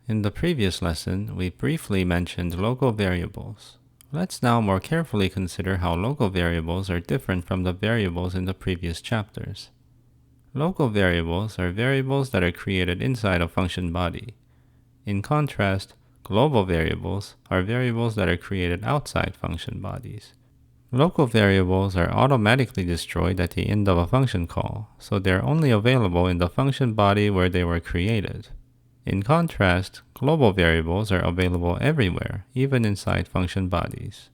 In the previous lesson, we briefly mentioned local variables. Let's now more carefully consider how local variables are different from the variables in the previous chapters. Local variables are variables that are created inside a function body. In contrast, global variables are variables that are created outside function bodies. Local variables are automatically destroyed at the end of a function call, so they're only available in the function body where they were created. In contrast, global variables are available everywhere, even inside function bodies.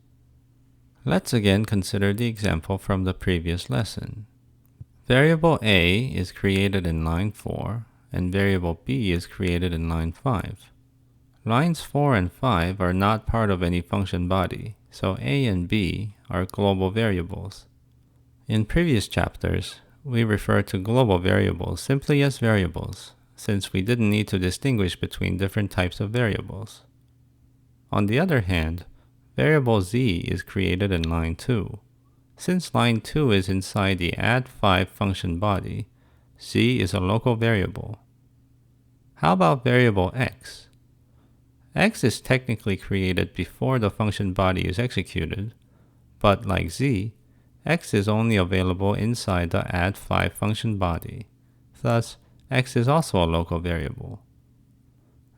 Let's again consider the example from the previous lesson. Variable a is created in line 4, and variable b is created in line 5. Lines 4 and 5 are not part of any function body, so a and b are global variables. In previous chapters, we referred to global variables simply as variables, since we didn't need to distinguish between different types of variables. On the other hand, variable z is created in line 2. Since line 2 is inside the add5 function body, z is a local variable. How about variable x? X is technically created before the function body is executed, but like z, x is only available inside the add5 function body. Thus, x is also a local variable.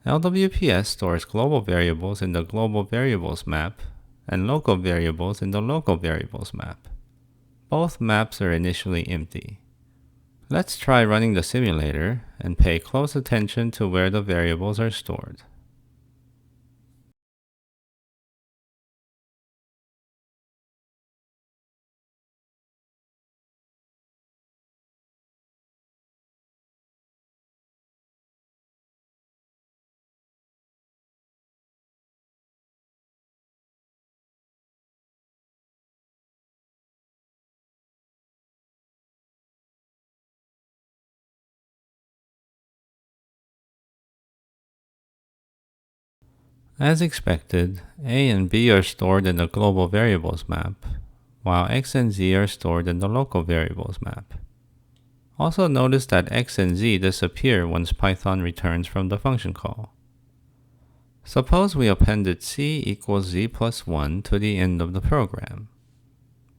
LWPS stores global variables in the global variables map and local variables in the local variables map. Both maps are initially empty. Let's try running the simulator and pay close attention to where the variables are stored. As expected, a and b are stored in the global variables map, while x and z are stored in the local variables map. Also notice that x and z disappear once Python returns from the function call. Suppose we appended c equals z plus 1 to the end of the program.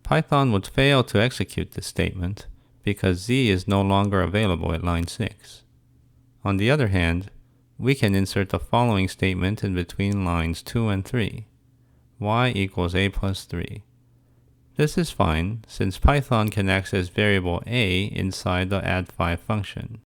Python would fail to execute this statement because z is no longer available at line 6. On the other hand, we can insert the following statement in between lines 2 and 3. Y equals a plus 3. This is fine since Python can access variable a inside the add5 function.